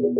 Pada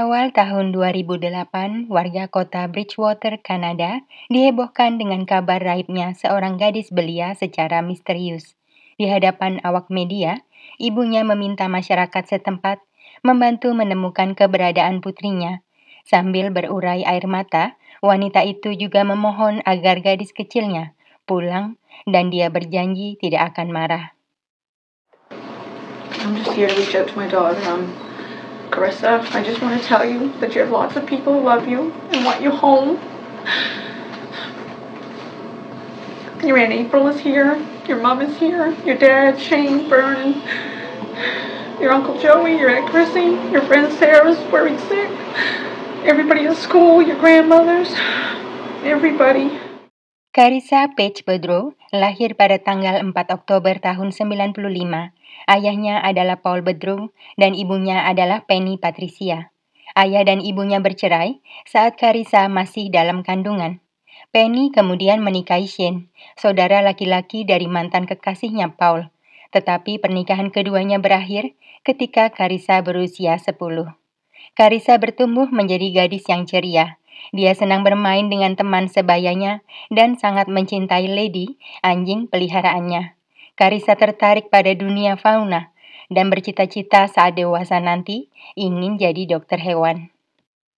awal tahun 2008, warga kota Bridgewater, Kanada, dihebohkan dengan kabar raibnya seorang gadis belia secara misterius. Di hadapan awak media, ibunya meminta masyarakat setempat membantu menemukan keberadaan putrinya. Sambil berurai air mata, wanita itu juga memohon agar gadis kecilnya pulang dan dia berjanji tidak akan marah. I'm just here to reach out to my daughter. Carissa, I just want to tell you that you have lots of people who love you and want you home. Your Aunt April is here. Your mom is here. Your dad, Shane, Vernon. Your Uncle Joey, your Aunt Chrissy. Your friend Sarah's worried sick. Everybody at school, your grandmothers. Everybody. Carissa Page Bedrow lahir pada tanggal 4 Oktober tahun 95. Ayahnya adalah Paul Bedrow dan ibunya adalah Penny Patricia. Ayah dan ibunya bercerai saat Carissa masih dalam kandungan. Penny kemudian menikahi Shane, saudara laki-laki dari mantan kekasihnya Paul. Tetapi pernikahan keduanya berakhir ketika Carissa berusia 10. Carissa bertumbuh menjadi gadis yang ceria. Dia senang bermain dengan teman sebayanya dan sangat mencintai Lady, anjing peliharaannya. Carissa tertarik pada dunia fauna dan bercita-cita saat dewasa nanti ingin jadi dokter hewan.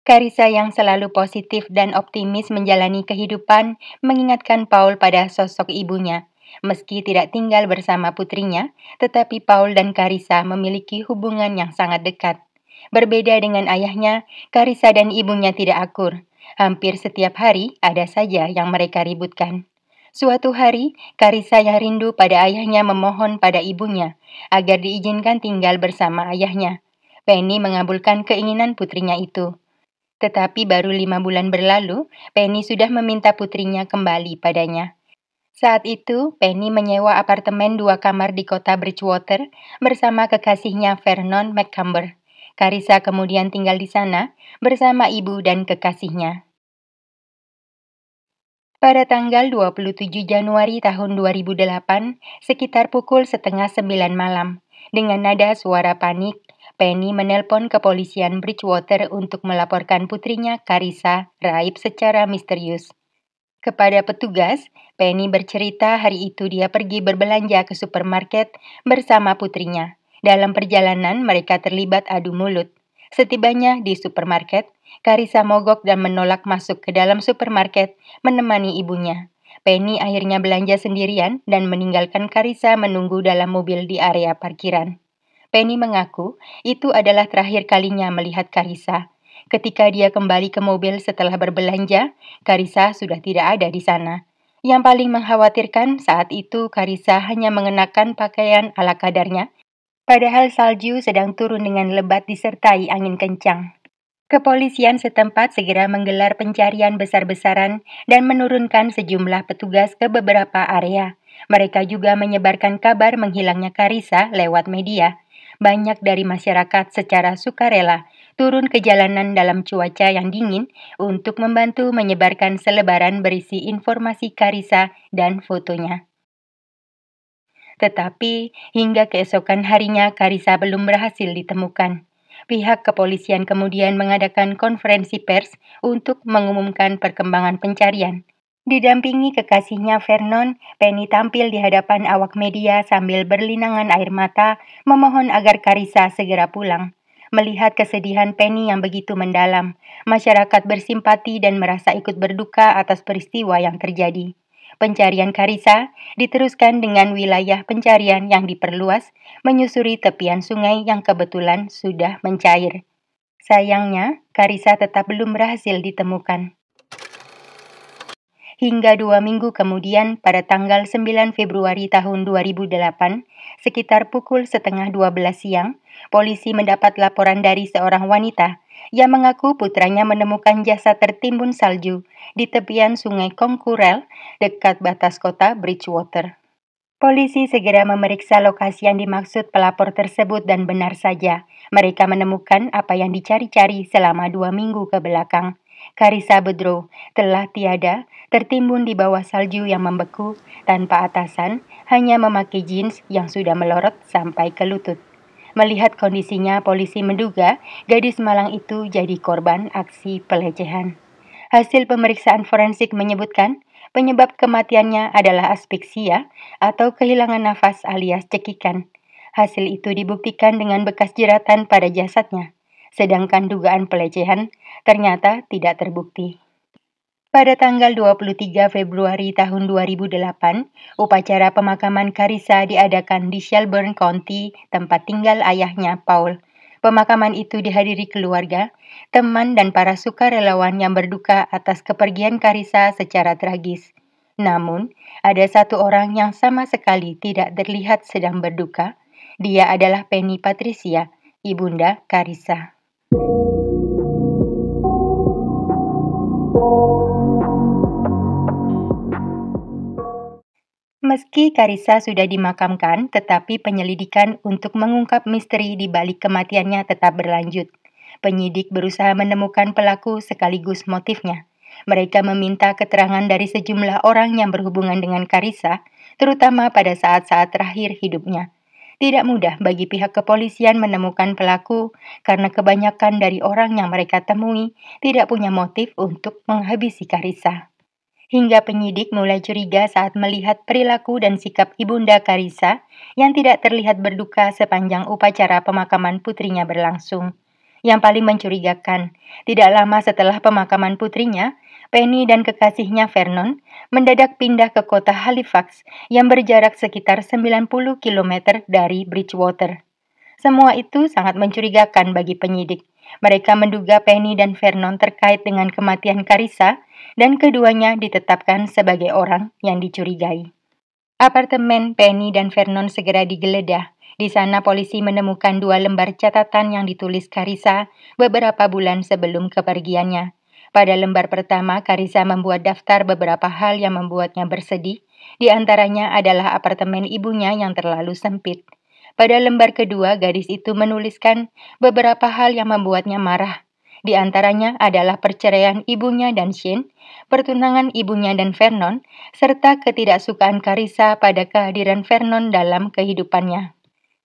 Carissa yang selalu positif dan optimis menjalani kehidupan mengingatkan Paul pada sosok ibunya. Meski tidak tinggal bersama putrinya, tetapi Paul dan Carissa memiliki hubungan yang sangat dekat. Berbeda dengan ayahnya, Carissa dan ibunya tidak akur. Hampir setiap hari ada saja yang mereka ributkan. Suatu hari, Carissa yang rindu pada ayahnya memohon pada ibunya agar diizinkan tinggal bersama ayahnya. Penny mengabulkan keinginan putrinya itu. Tetapi baru 5 bulan berlalu, Penny sudah meminta putrinya kembali padanya. Saat itu, Penny menyewa apartemen 2 kamar di kota Bridgewater bersama kekasihnya Vernon McCumber. Carissa kemudian tinggal di sana bersama ibu dan kekasihnya. Pada tanggal 27 Januari tahun 2008, sekitar pukul 8:30 malam, dengan nada suara panik, Penny menelpon kepolisian Bridgewater untuk melaporkan putrinya Carissa raib secara misterius. Kepada petugas, Penny bercerita hari itu dia pergi berbelanja ke supermarket bersama putrinya. Dalam perjalanan mereka terlibat adu mulut. Setibanya di supermarket, Carissa mogok dan menolak masuk ke dalam supermarket menemani ibunya. Penny akhirnya belanja sendirian dan meninggalkan Carissa menunggu dalam mobil di area parkiran. Penny mengaku itu adalah terakhir kalinya melihat Carissa. Ketika dia kembali ke mobil setelah berbelanja, Carissa sudah tidak ada di sana. Yang paling mengkhawatirkan saat itu Carissa hanya mengenakan pakaian ala kadarnya, padahal salju sedang turun dengan lebat disertai angin kencang. Kepolisian setempat segera menggelar pencarian besar-besaran dan menurunkan sejumlah petugas ke beberapa area. Mereka juga menyebarkan kabar menghilangnya Carissa lewat media. Banyak dari masyarakat secara sukarela turun ke jalanan dalam cuaca yang dingin untuk membantu menyebarkan selebaran berisi informasi Carissa dan fotonya. Tetapi hingga keesokan harinya Carissa belum berhasil ditemukan. Pihak kepolisian kemudian mengadakan konferensi pers untuk mengumumkan perkembangan pencarian. Didampingi kekasihnya Vernon, Penny tampil di hadapan awak media sambil berlinangan air mata memohon agar Carissa segera pulang. Melihat kesedihan Penny yang begitu mendalam, masyarakat bersimpati dan merasa ikut berduka atas peristiwa yang terjadi. Pencarian Carissa diteruskan dengan wilayah pencarian yang diperluas, menyusuri tepian sungai yang kebetulan sudah mencair. Sayangnya, Carissa tetap belum berhasil ditemukan. Hingga 2 minggu kemudian, pada tanggal 9 Februari tahun 2008, sekitar pukul 11:30 siang, polisi mendapat laporan dari seorang wanita yang mengaku putranya menemukan jasad tertimbun salju di tepian sungai Concurrell dekat batas kota Bridgewater. Polisi segera memeriksa lokasi yang dimaksud pelapor tersebut dan benar saja, mereka menemukan apa yang dicari-cari selama 2 minggu ke belakang. Carissa Boudreaux telah tiada, tertimbun di bawah salju yang membeku, tanpa atasan, hanya memakai jeans yang sudah melorot sampai ke lutut. Melihat kondisinya, polisi menduga gadis malang itu jadi korban aksi pelecehan. Hasil pemeriksaan forensik menyebutkan penyebab kematiannya adalah aspeksia atau kehilangan nafas alias cekikan. Hasil itu dibuktikan dengan bekas jeratan pada jasadnya, sedangkan dugaan pelecehan ternyata tidak terbukti. Pada tanggal 23 Februari tahun 2008, upacara pemakaman Carissa diadakan di Shelburne County, tempat tinggal ayahnya, Paul. Pemakaman itu dihadiri keluarga, teman dan para sukarelawan yang berduka atas kepergian Carissa secara tragis. Namun, ada satu orang yang sama sekali tidak terlihat sedang berduka. Dia adalah Penny Patricia, ibunda Carissa. Meski Carissa sudah dimakamkan, tetapi penyelidikan untuk mengungkap misteri di balik kematiannya tetap berlanjut. Penyidik berusaha menemukan pelaku sekaligus motifnya. Mereka meminta keterangan dari sejumlah orang yang berhubungan dengan Carissa, terutama pada saat-saat terakhir hidupnya. Tidak mudah bagi pihak kepolisian menemukan pelaku karena kebanyakan dari orang yang mereka temui tidak punya motif untuk menghabisi Carissa. Hingga penyidik mulai curiga saat melihat perilaku dan sikap ibunda Carissa yang tidak terlihat berduka sepanjang upacara pemakaman putrinya berlangsung. Yang paling mencurigakan, tidak lama setelah pemakaman putrinya, Penny dan kekasihnya Vernon mendadak pindah ke kota Halifax yang berjarak sekitar 90 km dari Bridgewater. Semua itu sangat mencurigakan bagi penyidik. Mereka menduga Penny dan Vernon terkait dengan kematian Carissa dan keduanya ditetapkan sebagai orang yang dicurigai. Apartemen Penny dan Vernon segera digeledah. Di sana polisi menemukan 2 lembar catatan yang ditulis Carissa beberapa bulan sebelum kepergiannya. Pada lembar pertama, Carissa membuat daftar beberapa hal yang membuatnya bersedih. Di antaranya adalah apartemen ibunya yang terlalu sempit. Pada lembar kedua, gadis itu menuliskan beberapa hal yang membuatnya marah. Di antaranya adalah perceraian ibunya dan Shane, pertunangan ibunya dan Vernon, serta ketidaksukaan Carissa pada kehadiran Vernon dalam kehidupannya.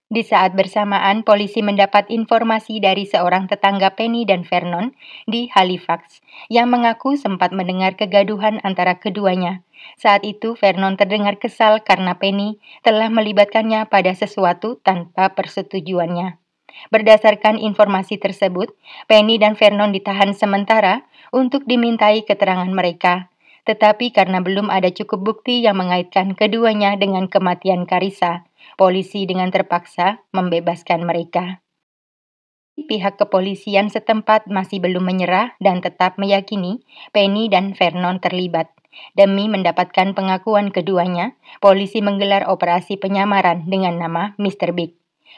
Di saat bersamaan, polisi mendapat informasi dari seorang tetangga Penny dan Vernon di Halifax yang mengaku sempat mendengar kegaduhan antara keduanya. Saat itu, Vernon terdengar kesal karena Penny telah melibatkannya pada sesuatu tanpa persetujuannya. Berdasarkan informasi tersebut, Penny dan Vernon ditahan sementara untuk dimintai keterangan mereka. Tetapi karena belum ada cukup bukti yang mengaitkan keduanya dengan kematian Carissa, polisi dengan terpaksa membebaskan mereka. Pihak kepolisian setempat masih belum menyerah dan tetap meyakini Penny dan Vernon terlibat. Demi mendapatkan pengakuan keduanya, polisi menggelar operasi penyamaran dengan nama Mr. Big.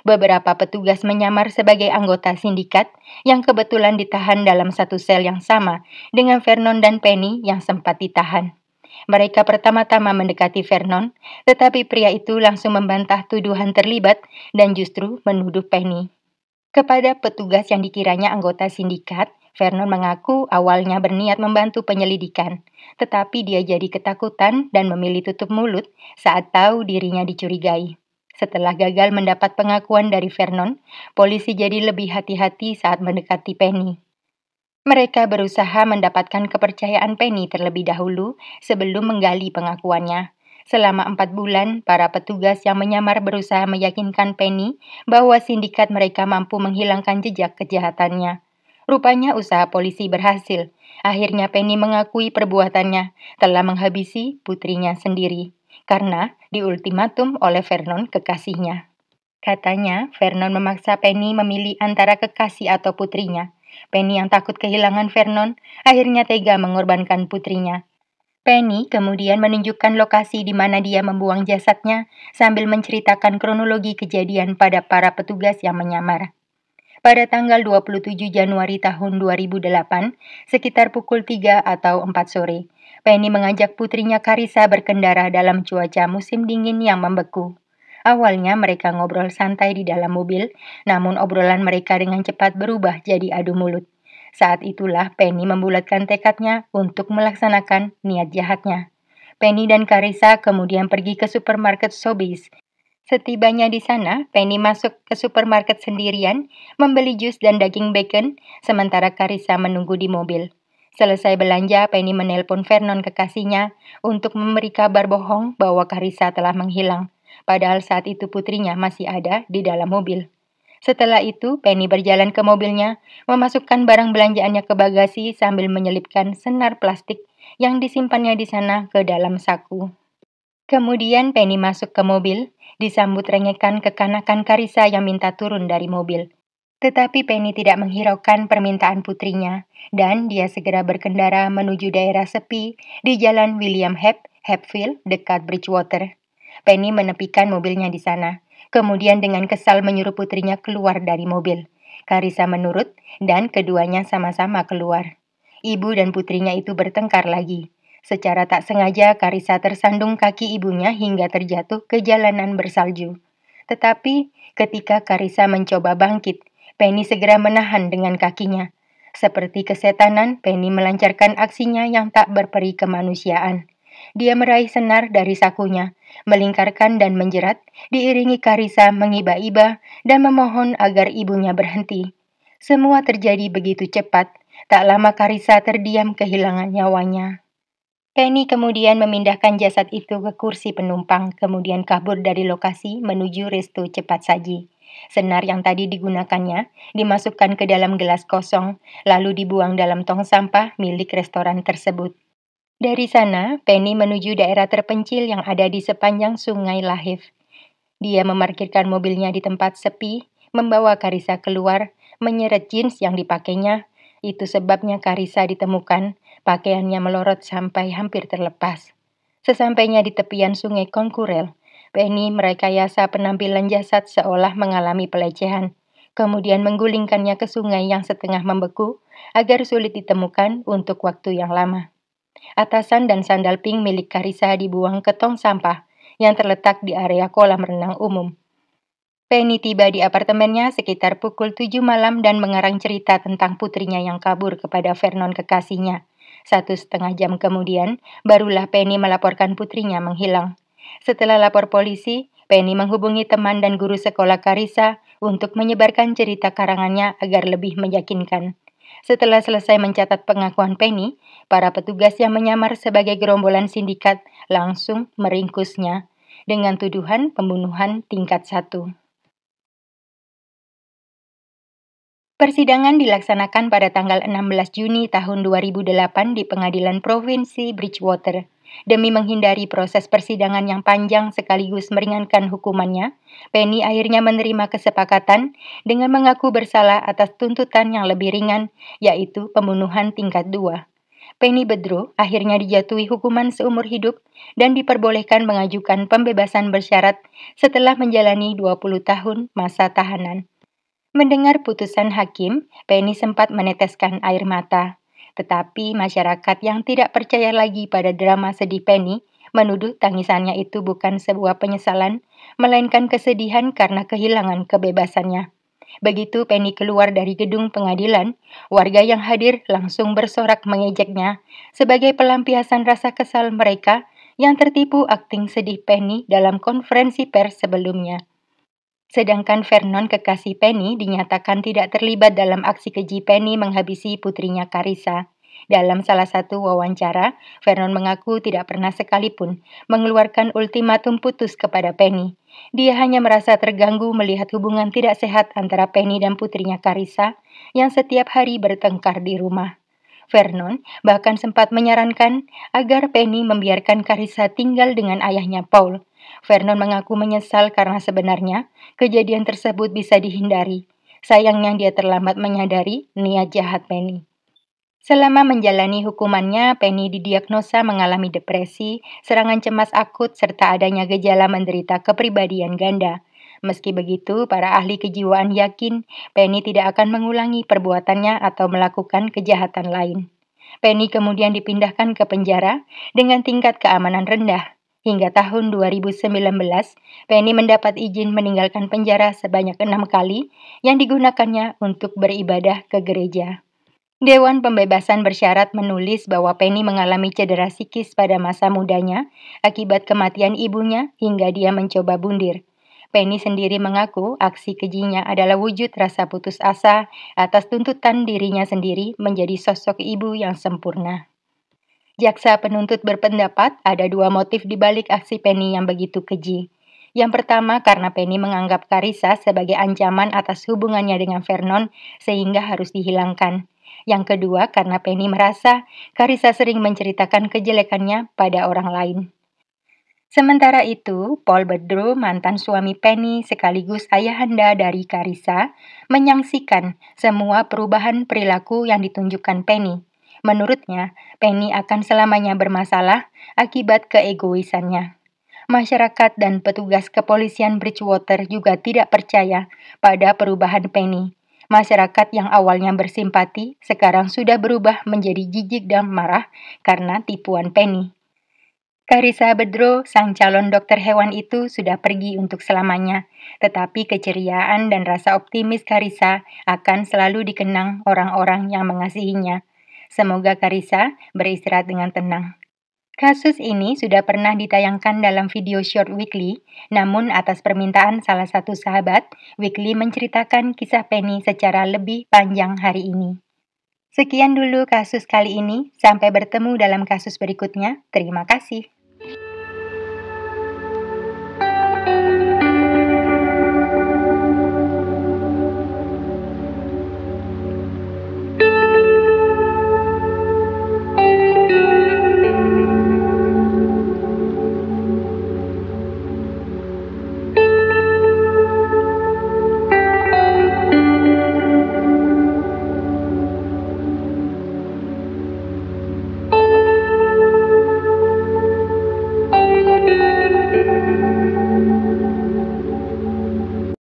Beberapa petugas menyamar sebagai anggota sindikat yang kebetulan ditahan dalam satu sel yang sama dengan Vernon dan Penny yang sempat ditahan. Mereka pertama-tama mendekati Vernon, tetapi pria itu langsung membantah tuduhan terlibat dan justru menuduh Penny. Kepada petugas yang dikiranya anggota sindikat, Vernon mengaku awalnya berniat membantu penyelidikan, tetapi dia jadi ketakutan dan memilih tutup mulut saat tahu dirinya dicurigai. Setelah gagal mendapat pengakuan dari Vernon, polisi jadi lebih hati-hati saat mendekati Penny. Mereka berusaha mendapatkan kepercayaan Penny terlebih dahulu sebelum menggali pengakuannya. Selama 4 bulan, para petugas yang menyamar berusaha meyakinkan Penny bahwa sindikat mereka mampu menghilangkan jejak kejahatannya. Rupanya usaha polisi berhasil. Akhirnya Penny mengakui perbuatannya telah menghabisi putrinya sendiri karena diultimatum oleh Vernon kekasihnya. Katanya, Vernon memaksa Penny memilih antara kekasih atau putrinya. Penny yang takut kehilangan Vernon, akhirnya tega mengorbankan putrinya. Penny kemudian menunjukkan lokasi di mana dia membuang jasadnya sambil menceritakan kronologi kejadian pada para petugas yang menyamar. Pada tanggal 27 Januari tahun 2008, sekitar pukul 3 atau 4 sore, Penny mengajak putrinya Carissa berkendara dalam cuaca musim dingin yang membeku. Awalnya mereka ngobrol santai di dalam mobil, namun obrolan mereka dengan cepat berubah jadi adu mulut. Saat itulah Penny membulatkan tekadnya untuk melaksanakan niat jahatnya. Penny dan Carissa kemudian pergi ke supermarket Sobeys. Setibanya di sana, Penny masuk ke supermarket sendirian, membeli jus dan daging bacon, sementara Carissa menunggu di mobil. Selesai belanja, Penny menelpon Vernon kekasihnya untuk memberi kabar bohong bahwa Carissa telah menghilang, padahal saat itu putrinya masih ada di dalam mobil. Setelah itu, Penny berjalan ke mobilnya, memasukkan barang belanjaannya ke bagasi sambil menyelipkan senar plastik yang disimpannya di sana ke dalam saku. Kemudian Penny masuk ke mobil, disambut rengekan kekanakan Carissa yang minta turun dari mobil. Tetapi Penny tidak menghiraukan permintaan putrinya, dan dia segera berkendara menuju daerah sepi di jalan William Hepfield dekat Bridgewater. Penny menepikan mobilnya di sana. Kemudian dengan kesal menyuruh putrinya keluar dari mobil. Carissa menurut dan keduanya sama-sama keluar. Ibu dan putrinya itu bertengkar lagi. Secara tak sengaja Carissa tersandung kaki ibunya hingga terjatuh ke jalanan bersalju. Tetapi ketika Carissa mencoba bangkit, Penny segera menahan dengan kakinya. Seperti kesetanan, Penny melancarkan aksinya yang tak berperi kemanusiaan. Dia meraih senar dari sakunya, melingkarkan dan menjerat, diiringi Carissa mengiba-iba dan memohon agar ibunya berhenti. Semua terjadi begitu cepat, tak lama Carissa terdiam kehilangan nyawanya. Penny kemudian memindahkan jasad itu ke kursi penumpang, kemudian kabur dari lokasi menuju resto cepat saji. Senar yang tadi digunakannya dimasukkan ke dalam gelas kosong, lalu dibuang dalam tong sampah milik restoran tersebut. Dari sana, Penny menuju daerah terpencil yang ada di sepanjang sungai Lahif. Dia memarkirkan mobilnya di tempat sepi, membawa Carissa keluar, menyeret jeans yang dipakainya. Itu sebabnya Carissa ditemukan, pakaiannya melorot sampai hampir terlepas. Sesampainya di tepian sungai Concurrel, Penny merekayasa penampilan jasad seolah mengalami pelecehan, kemudian menggulingkannya ke sungai yang setengah membeku agar sulit ditemukan untuk waktu yang lama. Atasan dan sandal pink milik Carissa dibuang ke tong sampah yang terletak di area kolam renang umum. Penny tiba di apartemennya sekitar pukul 7 malam dan mengarang cerita tentang putrinya yang kabur kepada Vernon kekasihnya. 1,5 jam kemudian, barulah Penny melaporkan putrinya menghilang. Setelah lapor polisi, Penny menghubungi teman dan guru sekolah Carissa untuk menyebarkan cerita karangannya agar lebih meyakinkan. Setelah selesai mencatat pengakuan Penny, para petugas yang menyamar sebagai gerombolan sindikat langsung meringkusnya dengan tuduhan pembunuhan tingkat 1. Persidangan dilaksanakan pada tanggal 16 Juni tahun 2008 di Pengadilan Provinsi Bridgewater. Demi menghindari proses persidangan yang panjang sekaligus meringankan hukumannya, Penny akhirnya menerima kesepakatan dengan mengaku bersalah atas tuntutan yang lebih ringan, yaitu pembunuhan tingkat 2. Penny Bedroe akhirnya dijatuhi hukuman seumur hidup dan diperbolehkan mengajukan pembebasan bersyarat setelah menjalani 20 tahun masa tahanan. Mendengar putusan hakim, Penny sempat meneteskan air mata. Tetapi masyarakat yang tidak percaya lagi pada drama sedih Penny menuduh tangisannya itu bukan sebuah penyesalan, melainkan kesedihan karena kehilangan kebebasannya. Begitu Penny keluar dari gedung pengadilan, warga yang hadir langsung bersorak mengejeknya sebagai pelampiasan rasa kesal mereka yang tertipu akting sedih Penny dalam konferensi pers sebelumnya. Sedangkan Vernon kekasih Penny dinyatakan tidak terlibat dalam aksi keji Penny menghabisi putrinya Carissa. Dalam salah satu wawancara, Vernon mengaku tidak pernah sekalipun mengeluarkan ultimatum putus kepada Penny. Dia hanya merasa terganggu melihat hubungan tidak sehat antara Penny dan putrinya Carissa yang setiap hari bertengkar di rumah. Vernon bahkan sempat menyarankan agar Penny membiarkan Carissa tinggal dengan ayahnya Paul. Vernon mengaku menyesal karena sebenarnya kejadian tersebut bisa dihindari. Sayangnya dia terlambat menyadari niat jahat Penny. Selama menjalani hukumannya, Penny didiagnosa mengalami depresi, serangan cemas akut, serta adanya gejala menderita kepribadian ganda. Meski begitu, para ahli kejiwaan yakin Penny tidak akan mengulangi perbuatannya atau melakukan kejahatan lain. Penny kemudian dipindahkan ke penjara dengan tingkat keamanan rendah. Hingga tahun 2019, Penny mendapat izin meninggalkan penjara sebanyak 6 kali yang digunakannya untuk beribadah ke gereja. Dewan Pembebasan bersyarat menulis bahwa Penny mengalami cedera psikis pada masa mudanya akibat kematian ibunya hingga dia mencoba bundir. Penny sendiri mengaku aksi kejinya adalah wujud rasa putus asa atas tuntutan dirinya sendiri menjadi sosok ibu yang sempurna. Jaksa penuntut berpendapat ada dua motif di balik aksi Penny yang begitu keji. Yang pertama karena Penny menganggap Carissa sebagai ancaman atas hubungannya dengan Vernon sehingga harus dihilangkan. Yang kedua karena Penny merasa Carissa sering menceritakan kejelekannya pada orang lain. Sementara itu, Paul Bedro, mantan suami Penny sekaligus ayahanda dari Carissa, menyaksikan semua perubahan perilaku yang ditunjukkan Penny. Menurutnya, Penny akan selamanya bermasalah akibat keegoisannya. Masyarakat dan petugas kepolisian Bridgewater juga tidak percaya pada perubahan Penny. Masyarakat yang awalnya bersimpati sekarang sudah berubah menjadi jijik dan marah karena tipuan Penny. Carissa Bedro, sang calon dokter hewan itu sudah pergi untuk selamanya, tetapi keceriaan dan rasa optimis Carissa akan selalu dikenang orang-orang yang mengasihinya. Semoga Carissa beristirahat dengan tenang. Kasus ini sudah pernah ditayangkan dalam video short Weekly, namun atas permintaan salah satu sahabat, Weekly menceritakan kisah Penny secara lebih panjang hari ini. Sekian dulu kasus kali ini, sampai bertemu dalam kasus berikutnya. Terima kasih.